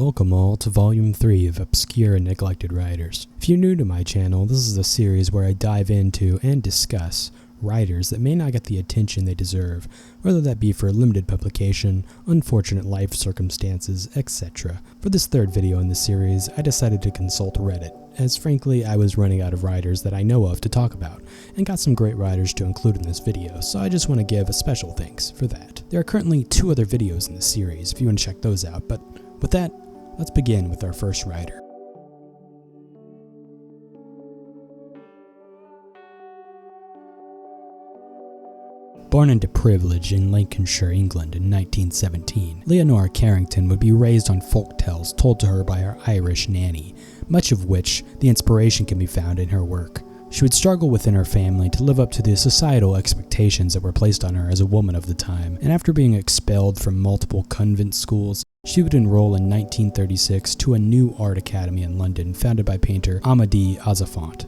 Welcome all to Volume 3 of Obscure and Neglected Writers. If you're new to my channel, this is a series where I dive into and discuss writers that may not get the attention they deserve, whether that be for limited publication, unfortunate life circumstances, etc. For this third video in the series, I decided to consult Reddit, as frankly I was running out of writers that I know of to talk about, and got some great writers to include in this video, so I just want to give a special thanks for that. There are currently 2 other videos in the series if you want to check those out, but with that, let's begin with our first writer. Born into privilege in Lancashire, England in 1917, Leonora Carrington would be raised on folk tales told to her by her Irish nanny, much of which the inspiration can be found in her work. She would struggle within her family to live up to the societal expectations that were placed on her as a woman of the time, and after being expelled from multiple convent schools, she would enroll in 1936 to a new art academy in London founded by painter Amédée Azafont.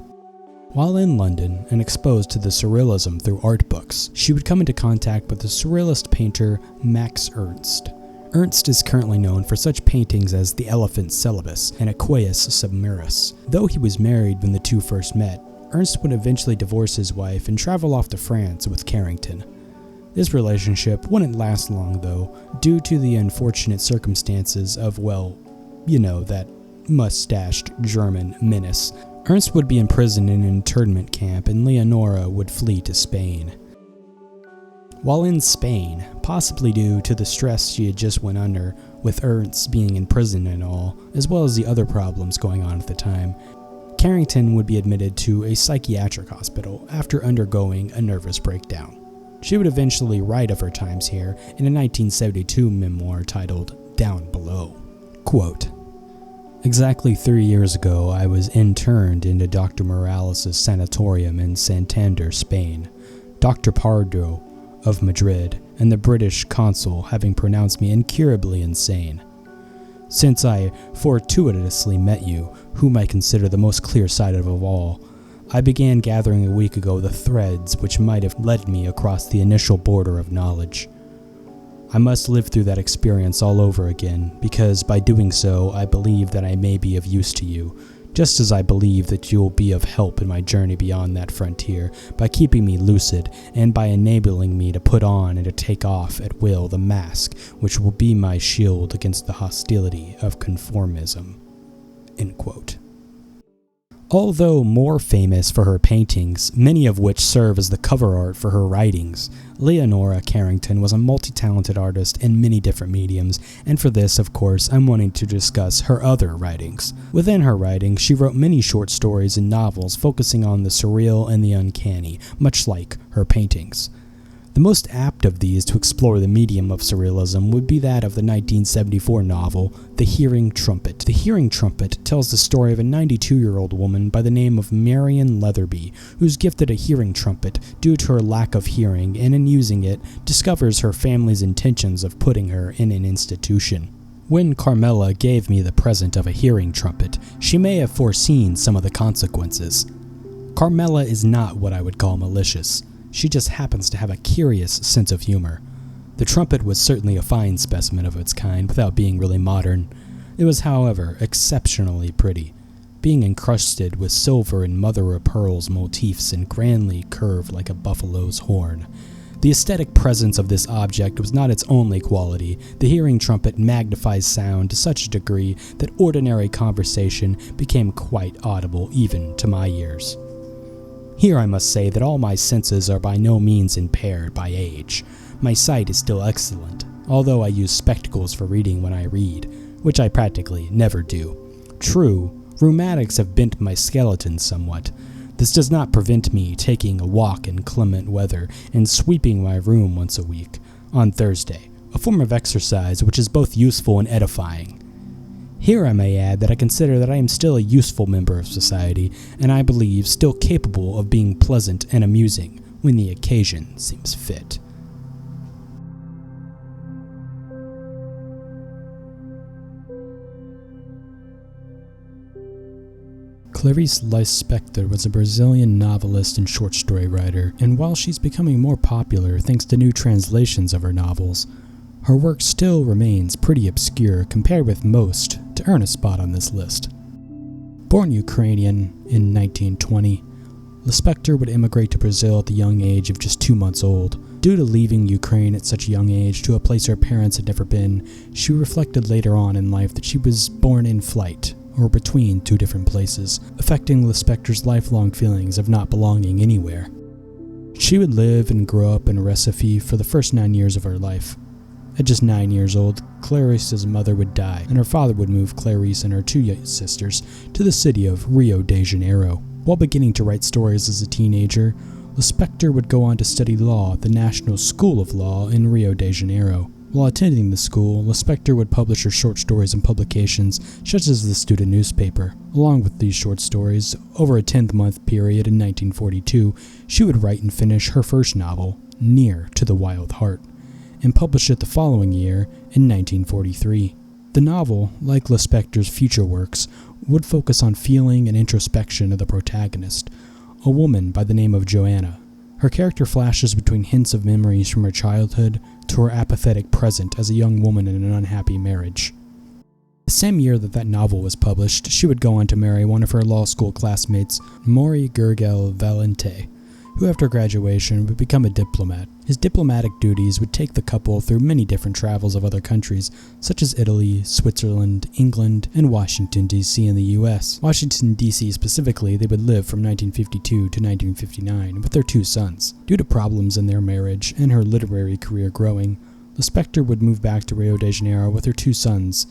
While in London and exposed to the surrealism through art books, she would come into contact with the surrealist painter Max Ernst. Ernst is currently known for such paintings as The Elephant Celibus and Aqueous Submerus. Though he was married when the two first met, Ernst would eventually divorce his wife and travel off to France with Carrington. This relationship wouldn't last long though, due to the unfortunate circumstances of, well, you know, that mustached German menace. Ernst would be imprisoned in an internment camp and Leonora would flee to Spain. While in Spain, possibly due to the stress she had just went under with Ernst being in prison and all, as well as the other problems going on at the time, Carrington would be admitted to a psychiatric hospital after undergoing a nervous breakdown. She would eventually write of her times here in a 1972 memoir titled Down Below. Quote, "Exactly 3 years ago, I was interned into Dr. Morales' sanatorium in Santander, Spain, Dr. Pardo of Madrid, and the British consul having pronounced me incurably insane. Since I fortuitously met you, whom I consider the most clear-sighted of all, I began gathering a week ago the threads which might have led me across the initial border of knowledge. I must live through that experience all over again, because by doing so I believe that I may be of use to you, just as I believe that you will be of help in my journey beyond that frontier by keeping me lucid and by enabling me to put on and to take off at will the mask which will be my shield against the hostility of conformism." End quote. Although more famous for her paintings, many of which serve as the cover art for her writings, Leonora Carrington was a multi-talented artist in many different mediums, and for this, of course, I'm wanting to discuss her other writings. Within her writings, she wrote many short stories and novels focusing on the surreal and the uncanny, much like her paintings. The most apt of these to explore the medium of surrealism would be that of the 1974 novel, The Hearing Trumpet. The Hearing Trumpet tells the story of a 92-year-old woman by the name of Marion Leatherby, who's gifted a hearing trumpet due to her lack of hearing, and in using it, discovers her family's intentions of putting her in an institution. When Carmela gave me the present of a hearing trumpet, she may have foreseen some of the consequences. Carmela is not what I would call malicious. She just happens to have a curious sense of humor. The trumpet was certainly a fine specimen of its kind without being really modern. It was, however, exceptionally pretty, being encrusted with silver and mother-of-pearl motifs and grandly curved like a buffalo's horn. The aesthetic presence of this object was not its only quality. The hearing trumpet magnifies sound to such a degree that ordinary conversation became quite audible even to my ears. Here I must say that all my senses are by no means impaired by age. My sight is still excellent, although I use spectacles for reading when I read, which I practically never do. True, rheumatics have bent my skeleton somewhat. This does not prevent me taking a walk in clement weather and sweeping my room once a week, on Thursday, a form of exercise which is both useful and edifying. Here I may add that I consider that I am still a useful member of society, and I believe still capable of being pleasant and amusing when the occasion seems fit. Clarice Lispector was a Brazilian novelist and short story writer, and while she's becoming more popular thanks to new translations of her novels, her work still remains pretty obscure compared with most to earn a spot on this list. Born Ukrainian in 1920, Lispector would immigrate to Brazil at the young age of just 2 months old. Due to leaving Ukraine at such a young age to a place her parents had never been, she reflected later on in life that she was born in flight, or between two different places, affecting Lispector's lifelong feelings of not belonging anywhere. She would live and grow up in Recife for the first 9 years of her life. At just 9 years old, Clarice's mother would die, and her father would move Clarice and her two sisters to the city of Rio de Janeiro. While beginning to write stories as a teenager, Lispector would go on to study law at the National School of Law in Rio de Janeiro. While attending the school, Lispector would publish her short stories in publications such as the student newspaper. Along with these short stories, over a 10-month period in 1942, she would write and finish her first novel, Near to the Wild Heart, and publish it the following year in 1943. The novel, like Lispector's future works, would focus on feeling and introspection of the protagonist, a woman by the name of Joanna. Her character flashes between hints of memories from her childhood to her apathetic present as a young woman in an unhappy marriage. The same year that novel was published, she would go on to marry one of her law school classmates, Maury Gurgel Valente, who after graduation would become a diplomat. His diplomatic duties would take the couple through many different travels of other countries, such as Italy, Switzerland, England, and Washington, D.C. in the U.S. Washington, D.C. specifically, they would live from 1952 to 1959 with their 2 sons. Due to problems in their marriage and her literary career growing, Lispector would move back to Rio de Janeiro with her 2 sons,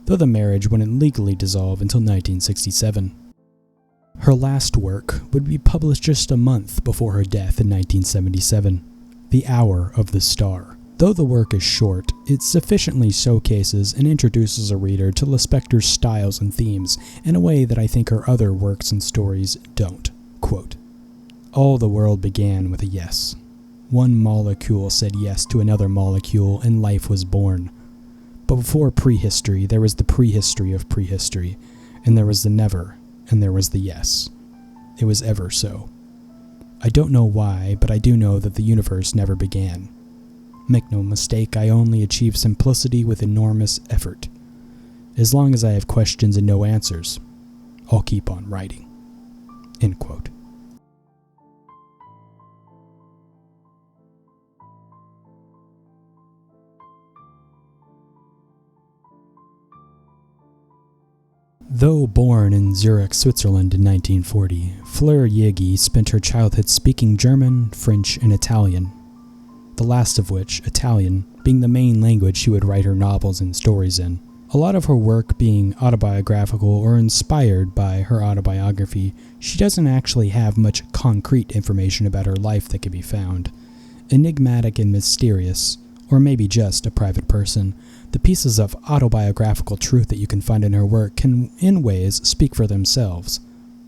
though the marriage wouldn't legally dissolve until 1967. Her last work would be published just a month before her death in 1977, The Hour of the Star. Though the work is short, it sufficiently showcases and introduces a reader to Lispector's styles and themes in a way that I think her other works and stories don't. Quote, "All the world began with a yes. One molecule said yes to another molecule and life was born. But before prehistory, there was the prehistory of prehistory, and there was the never, and there was the yes. It was ever so. I don't know why, but I do know that the universe never began. Make no mistake, I only achieve simplicity with enormous effort. As long as I have questions and no answers, I'll keep on writing." End quote. Though born in Zurich, Switzerland in 1940, Fleur Jaeggy spent her childhood speaking German, French, and Italian, the last of which, Italian, being the main language she would write her novels and stories in. A lot of her work being autobiographical or inspired by her autobiography, she doesn't actually have much concrete information about her life that can be found. Enigmatic and mysterious, or maybe just a private person, the pieces of autobiographical truth that you can find in her work can, in ways, speak for themselves,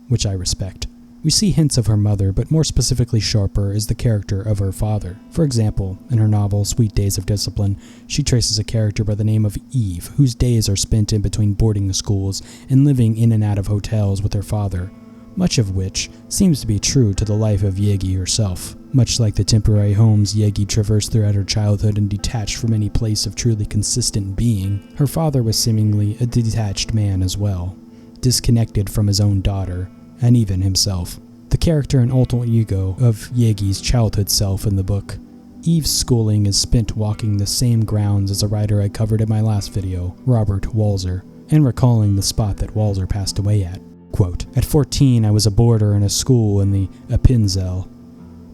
which I respect. We see hints of her mother, but more specifically sharper is the character of her father. For example, in her novel, Sweet Days of Discipline, she traces a character by the name of Eve, whose days are spent in between boarding schools and living in and out of hotels with her father, much of which seems to be true to the life of Jaeggy herself. Much like the temporary homes Jaeggy traversed throughout her childhood and detached from any place of truly consistent being, her father was seemingly a detached man as well, disconnected from his own daughter, and even himself. The character and alter ego of Jaeggy's childhood self in the book. Eve's schooling is spent walking the same grounds as a writer I covered in my last video, Robert Walser, and recalling the spot that Walser passed away at. Quote, "At 14, I was a boarder in a school in the Appenzell.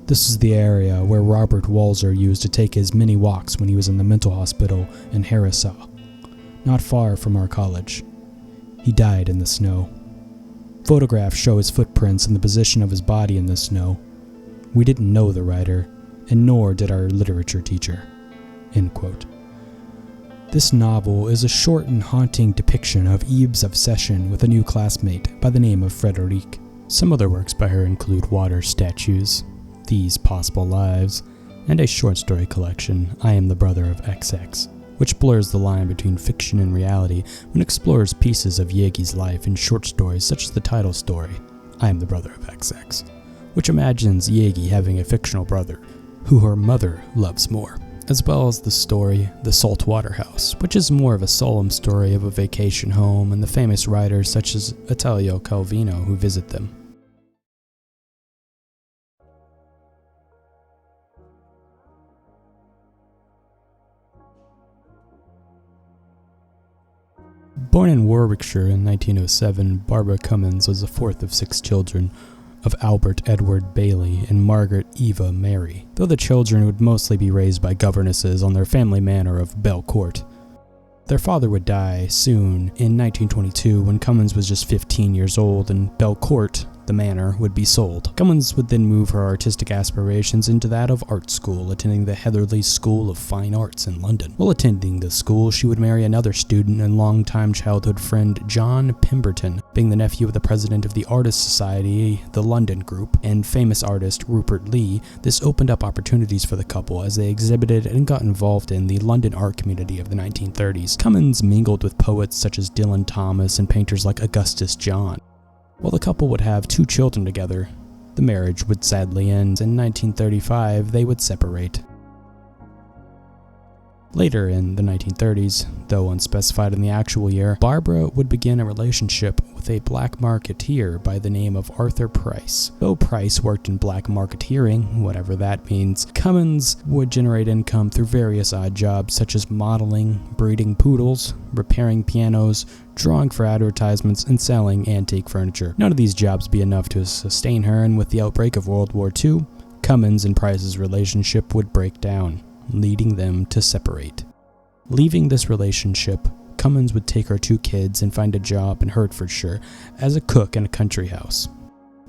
This is the area where Robert Walser used to take his many walks when he was in the mental hospital in Harrisau, not far from our college. He died in the snow. Photographs show his footprints and the position of his body in the snow. We didn't know the writer, and nor did our literature teacher." End quote. This novel is a short and haunting depiction of Eve's obsession with a new classmate by the name of Frederic. Some other works by her include Water Statues, These Possible Lives, and a short story collection, I Am the Brother of XX, which blurs the line between fiction and reality and explores pieces of Jaeggy's life in short stories such as the title story, I Am the Brother of XX, which imagines Jaeggy having a fictional brother, who her mother loves more. as well as the story The Saltwater House, which is more of a solemn story of a vacation home and the famous writers such as Italo Calvino who visit them. Born in Warwickshire in 1907, Barbara Comyns was the fourth of 6 children of Albert Edward Bailey and Margaret Eva Mary, though the children would mostly be raised by governesses on their family manor of Belcourt. Their father would die soon in 1922 when Comyns was just 15 years old and Belcourt, the manor, would be sold. Comyns would then move her artistic aspirations into that of art school, attending the Heatherley School of Fine Arts in London. While attending the school, she would marry another student and longtime childhood friend John Pemberton, being the nephew of the president of the Artists' Society, the London Group, and famous artist Rupert Lee. This opened up opportunities for the couple as they exhibited and got involved in the London art community of the 1930s. Comyns mingled with poets such as Dylan Thomas and painters like Augustus John. While the couple would have 2 children together, the marriage would sadly end. In 1935, they would separate. Later in the 1930s, though unspecified in the actual year, Barbara would begin a relationship with a black marketeer by the name of Arthur Price. Though Price worked in black marketeering, whatever that means, Comyns would generate income through various odd jobs such as modeling, breeding poodles, repairing pianos, drawing for advertisements, and selling antique furniture. None of these jobs be enough to sustain her, and with the outbreak of World War II, Comyns and Price's relationship would break down, leading them to separate. Leaving this relationship, Comyns would take her 2 kids and find a job in Hertfordshire as a cook in a country house.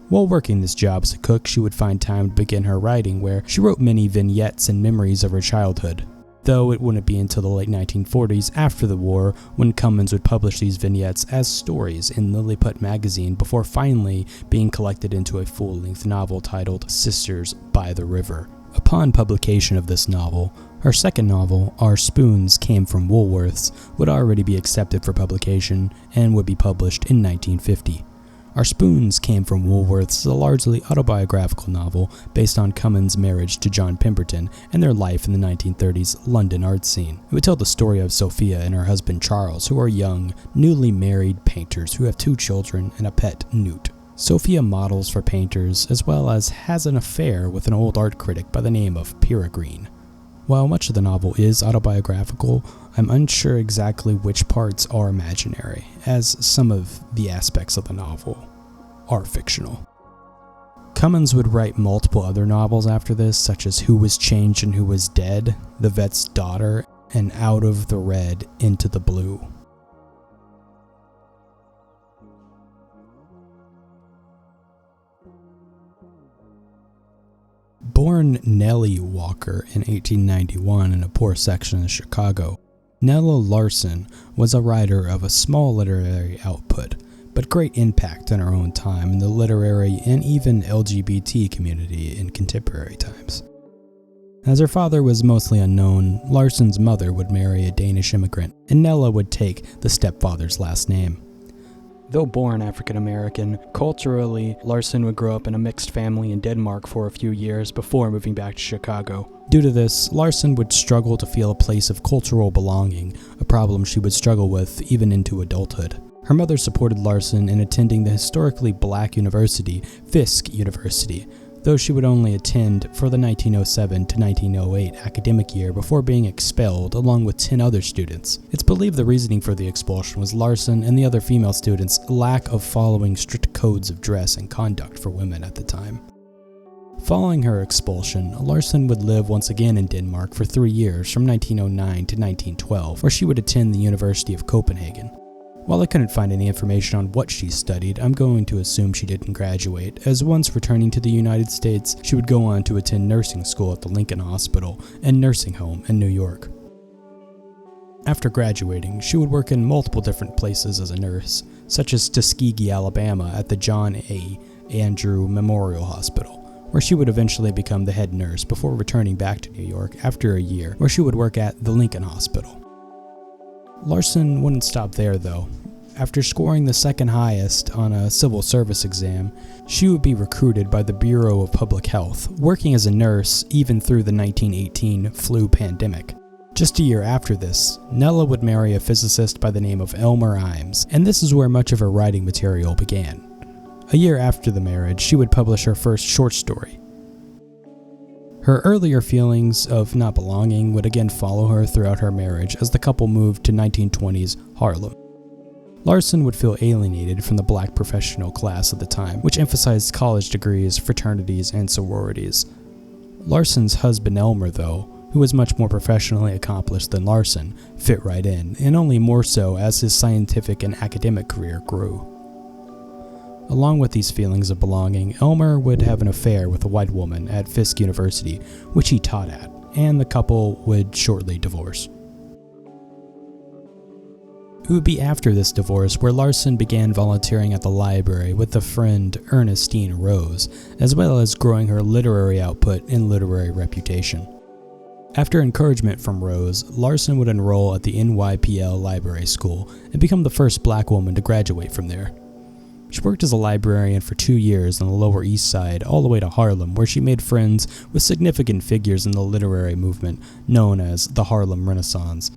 While working this job as a cook, she would find time to begin her writing, where she wrote many vignettes and memories of her childhood. Though it wouldn't be until the late 1940s, after the war, when Comyns would publish these vignettes as stories in Lilliput magazine before finally being collected into a full-length novel titled Sisters by the River. Upon publication of this novel, her second novel, Our Spoons Came from Woolworths, would already be accepted for publication and would be published in 1950. Our Spoons Came from Woolworths is a largely autobiographical novel based on Comyns' marriage to John Pemberton and their life in the 1930s London art scene. It would tell the story of Sophia and her husband Charles, who are young, newly married painters who have 2 children and a pet newt. Sophia models for painters as well as has an affair with an old art critic by the name of Peregrine. While much of the novel is autobiographical, I'm unsure exactly which parts are imaginary, as some of the aspects of the novel are fictional. Comyns would write multiple other novels after this, such as Who Was Changed and Who Was Dead, The Vet's Daughter, and Out of the Red into the Blue. Born Nellie Walker in 1891 in a poor section of Chicago, Nella Larsen was a writer of a small literary output, but great impact in her own time in the literary and even LGBT community in contemporary times. As her father was mostly unknown, Larsen's mother would marry a Danish immigrant, and Nella would take the stepfather's last name. Though born African American, culturally, Larsen would grow up in a mixed family in Denmark for a few years before moving back to Chicago. Due to this, Larsen would struggle to feel a place of cultural belonging, a problem she would struggle with even into adulthood. Her mother supported Larsen in attending the historically black university, Fisk University, though she would only attend for the 1907 to 1908 academic year before being expelled along with 10 other students. It's believed the reasoning for the expulsion was Larsen and the other female students' lack of following strict codes of dress and conduct for women at the time. Following her expulsion, Larsen would live once again in Denmark for 3 years from 1909 to 1912, where she would attend the University of Copenhagen. While I couldn't find any information on what she studied, I'm going to assume she didn't graduate, as once returning to the United States, she would go on to attend nursing school at the Lincoln Hospital and nursing home in New York. After graduating, she would work in multiple different places as a nurse, such as Tuskegee, Alabama at the John A. Andrew Memorial Hospital, where she would eventually become the head nurse before returning back to New York after a year, where she would work at the Lincoln Hospital. Larsen wouldn't stop there, though. after scoring the second highest on a civil service exam, she would be recruited by the Bureau of Public Health, working as a nurse even through the 1918 flu pandemic. Just a year after this, Nella would marry a physicist by the name of Elmer Imes, and this is where much of her writing material began. A year after the marriage, she would publish her first short story. Her earlier feelings of not belonging would again follow her throughout her marriage as the couple moved to 1920s Harlem. Larsen would feel alienated from the black professional class at the time, which emphasized college degrees, fraternities, and sororities. Larsen's husband Elmer, though, who was much more professionally accomplished than Larsen, fit right in, and only more so as his scientific and academic career grew. Along with these feelings of belonging, Elmer would have an affair with a white woman at Fisk University, which he taught at, and the couple would shortly divorce. It would be after this divorce where Larsen began volunteering at the library with a friend, Ernestine Rose, as well as growing her literary output and literary reputation. After encouragement from Rose, Larsen would enroll at the NYPL Library School and become the first black woman to graduate from there. She worked as a librarian for 2 years on the Lower East Side all the way to Harlem, where she made friends with significant figures in the literary movement known as the Harlem Renaissance.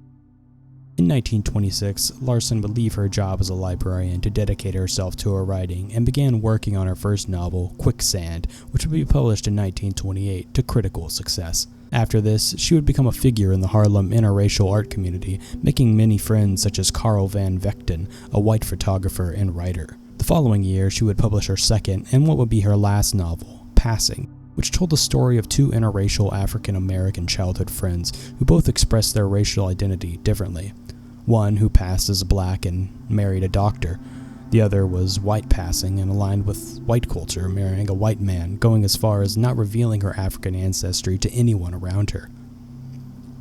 In 1926, Larsen would leave her job as a librarian to dedicate herself to her writing and began working on her first novel, Quicksand, which would be published in 1928 to critical success. After this, she would become a figure in the Harlem interracial art community, making many friends such as Carl Van Vechten, a white photographer and writer. The following year, she would publish her second and what would be her last novel, Passing, which told the story of two interracial African-American childhood friends who both expressed their racial identity differently. One who passed as black and married a doctor. The other was white passing and aligned with white culture, marrying a white man, going as far as not revealing her African ancestry to anyone around her.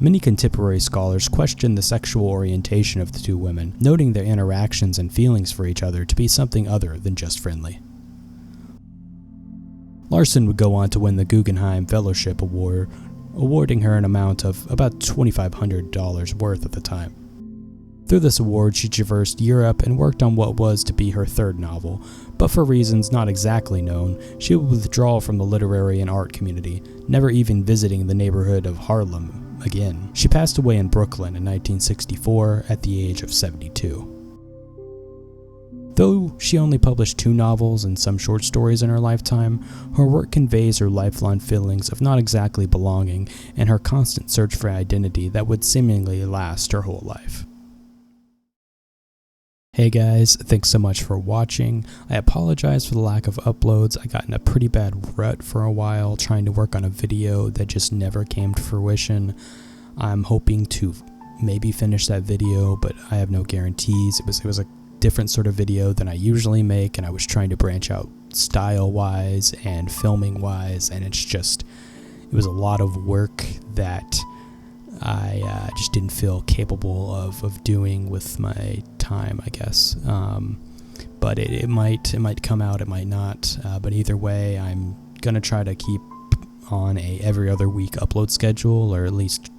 Many contemporary scholars question the sexual orientation of the two women, noting their interactions and feelings for each other to be something other than just friendly. Larsen would go on to win the Guggenheim Fellowship Award, awarding her an amount of about $2,500 worth at the time. Through this award, she traversed Europe and worked on what was to be her third novel, but for reasons not exactly known, she would withdraw from the literary and art community, never even visiting the neighborhood of Harlem again. She passed away in Brooklyn in 1964 at the age of 72. Though she only published 2 novels and some short stories in her lifetime, her work conveys her lifelong feelings of not exactly belonging and her constant search for identity that would seemingly last her whole life. Hey guys, thanks so much for watching. I apologize for the lack of uploads. I got in a pretty bad rut for a while trying to work on a video that just never came to fruition. I'm hoping to maybe finish that video, but I have no guarantees. It was a different sort of video than I usually make, and I was trying to branch out style-wise and filming-wise, and it was a lot of work that I just didn't feel capable of doing with my time, I guess. But it might come out, it might not. But either way, I'm gonna try to keep on a every other week upload schedule, or at least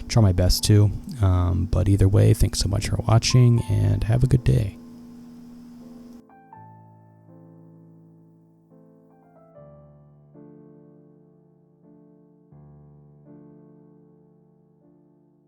try my best to. But either way, thanks so much for watching, and have a good day.